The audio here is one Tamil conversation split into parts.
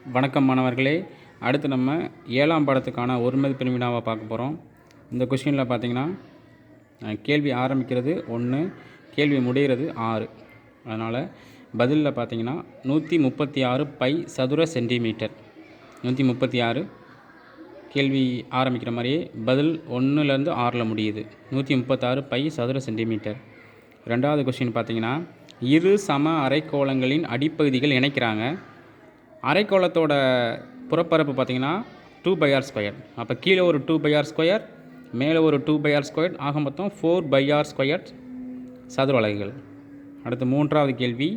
வணக்கம் மாணவர்களே. அடுத்து நம்ம 7ஆம் பாடத்துக்கான ஒரு மதிப்பெண் வினாவை பார்க்க போகிறோம். இந்த கொஸ்டினில் பார்த்தீங்கன்னா கேள்வி ஆரம்பிக்கிறது 1, கேள்வி முடிகிறது 6. அதனால் பதிலில் பார்த்தீங்கன்னா 136 பை சதுர சென்டிமீட்டர். 136 கேள்வி ஆரம்பிக்கிற மாதிரியே பதில் 1லேருந்து 6ல் முடியுது. 136 பை சதுர சென்டிமீட்டர். 2வது கொஸ்டின் பார்த்தீங்கன்னா இரு சம அரைக்கோளங்களின் அடிப்பகுதிகள் இணைக்கிறாங்க. அரைக்கோளத்தோட புறப்பரப்பு பார்த்திங்கன்னா 2/r². அப்போ கீழே ஒரு 2/r², மேலே ஒரு 2/r², ஆக மொத்தம் 4/r² சதுர அலகுகள். அடுத்து 3வது கேள்வி,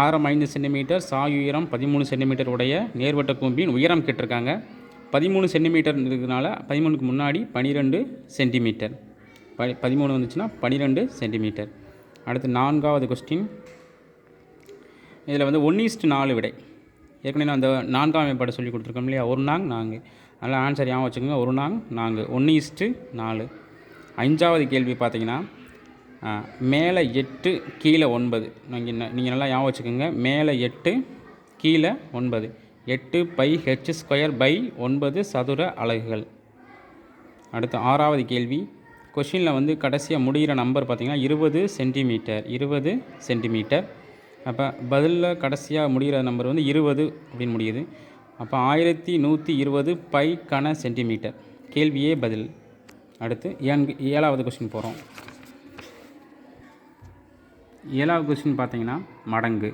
ஆரம் 5 சென்டிமீட்டர், சாய் உயரம் 13 சென்டிமீட்டர் உடைய நேர்வட்ட கூம்பின் உயரம் கேட்டிருக்காங்க. 13 சென்டிமீட்டர் இருக்கிறதுனால 13க்கு முன்னாடி 12 சென்டிமீட்டர். 13 வந்துச்சுன்னா 12 சென்டிமீட்டர். அடுத்து 4வது கொஸ்டின், இதில் வந்து 1:4 விடை. ஏற்கனவே நான் அந்த 4ஆம் மேம்பாடு சொல்லி கொடுத்துருக்கோம் இல்லையா, 1 நாங் 4. அதனால் ஆன்சர் ஞாபகம் வச்சுக்கோங்க, 1 நாங் 4, 1:4. 5வது கேள்வி பார்த்தீங்கன்னா மேலே 8 கீழே 9. நீங்கள் நல்லா ஞாபகம் வச்சுக்கோங்க, மேலே 8 கீழே 9. 8πh²/9 சதுர அலகுகள். அடுத்து 6வது கேள்வி, கொஷினில் வந்து கடைசியாக முடிகிற நம்பர் பார்த்திங்கன்னா 20 சென்டிமீட்டர். 20 சென்டிமீட்டர். அப்போ பதிலில் கடைசியாக முடிகிற நம்பர் வந்து 20 அப்படின்னு முடியுது. அப்போ 1120 பை கன சென்டிமீட்டர். கேள்வியே பதில். அடுத்து 7வது கொஸ்டின் போகிறோம். 7வது கொஸ்டின் பார்த்தீங்கன்னா மடங்கு.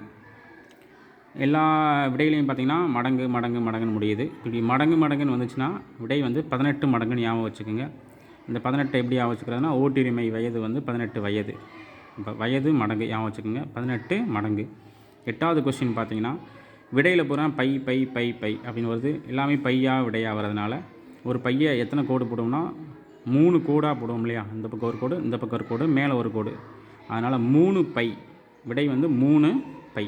எல்லா விடைகளையும் பார்த்திங்கன்னா மடங்கு மடங்கு மடங்குன்னு முடியுது. இப்படி மடங்கு மடங்குன்னு வந்துச்சுன்னா விடை வந்து 18 மடங்குன்னு ஞாபகம் வச்சுக்கோங்க. இந்த 18 எப்படி ஞாபகம் வச்சுக்கிறதுனா, ஓட்டுரிமை வயது வந்து 18 வயது. இப்போ வயது மடங்கு ஞாபகம் வச்சுக்கோங்க, 18 மடங்கு. 8வது கொஸ்டின் பார்த்தீங்கன்னா விடையில் பூரா பை பை பை பை அப்படின்னு வருது. எல்லாமே பையாக விடையாக வர்றதுனால ஒரு பையை எத்தனை கோடு போடுவோம்னா 3 கோடாக போடுவோம் இல்லையா. இந்த பக்கம் ஒரு கோடு, இந்த பக்கம் ஒரு கோடு, மேலே ஒரு கோடு. அதனால் 3 பை. விடை வந்து 3 பை.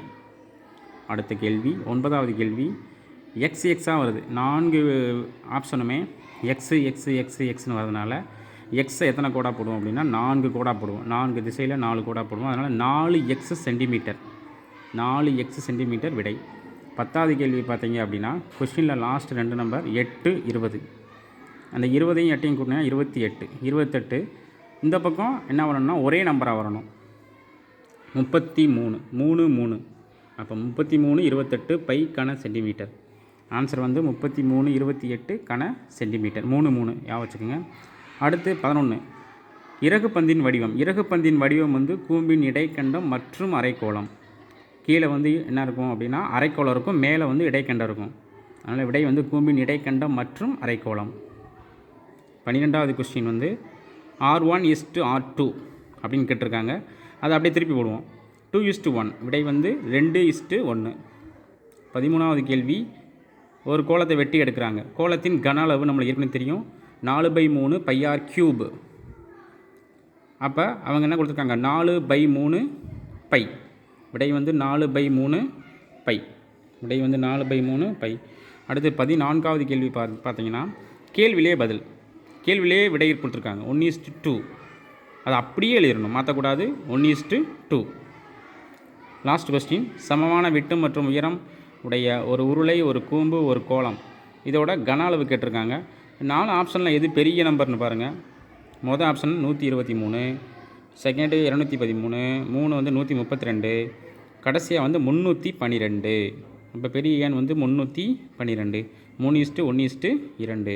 அடுத்த கேள்வி 9வது கேள்வி, எக்ஸ் எக்ஸாக வருது. 4 ஆப்ஷனுமே எக்ஸு எக்ஸு எக்ஸு எக்ஸ்னு வரதுனால எக்ஸை எத்தனை கோடாக போடுவோம் அப்படின்னா 4 கோடாக போடுவோம். 4 திசையில் 4 கோடாக போடுவோம். அதனால் 4x சென்டிமீட்டர். 4x சென்டிமீட்டர் விடை. 10வது கேள்வி பார்த்தீங்க அப்படின்னா கொஸ்டினில் லாஸ்ட் 2 நம்பர் 8, 20. அந்த 20ஐயும் 8ஐயும் கூட்டினா 28. 28 இந்த பக்கம் என்ன வரணும்னா ஒரே நம்பராக வரணும். 33, 3, 3. அப்போ 33, 28 பை கன சென்டிமீட்டர். ஆன்சர் வந்து 33, 28 கன சென்டிமீட்டர். 3, 3 ஞாபகம் வச்சுக்கோங்க. அடுத்து 11, இறகுப்பந்தின் வடிவம். இறகுப்பந்தின் வடிவம் வந்து கூம்பின் இடைக்கண்டம் மற்றும் அரைக்கோளம். கீழே வந்து என்ன இருக்கும் அப்படின்னா அரைக்கோளம் இருக்கும், மேலே வந்து இடைக்கண்டம் இருக்கும். அதனால் விடை வந்து கூம்பின் இடைக்கண்டம் மற்றும் அரைக்கோளம். 12வது கொஸ்டின் வந்து R1:R2 அப்படின்னு கேட்டிருக்காங்க. அதை அப்படியே திருப்பி போடுவோம். 2:1. விடை வந்து 2:1. 13வது கேள்வி, ஒரு கோலத்தை வெட்டி எடுக்கிறாங்க. கோலத்தின் கன அளவு நம்மளுக்கு ஏற்கனவே தெரியும், 4/3 πr3. அப்போ அவங்க என்ன கொடுத்துருக்காங்க, 4/3 பை. விடை வந்து 4/3 பை. விடை வந்து 4/3 பை. அடுத்து 14வது கேள்வி பார்த்தீங்கன்னா கேள்வியிலே பதில். கேள்வியிலே விடை கொடுத்துருக்காங்க 1:2. அதை அப்படியே எழுதிடணும், மாற்றக்கூடாது. 1:2. லாஸ்ட் கொஸ்டின், சமமான விட்டு மற்றும் உயரம் உடைய ஒரு உருளை, ஒரு கூம்பு, ஒரு கோலம், இதோட கன அளவு கேட்டிருக்காங்க. 4 ஆப்ஷனில் எது பெரிய நம்பர்னு பாருங்கள். மொதல் ஆப்ஷன் 123, செகண்டு 213, 3 வந்து 132, கடைசியாக வந்து 312. இப்போ பெரிய எண் வந்து 312. 3:1:2.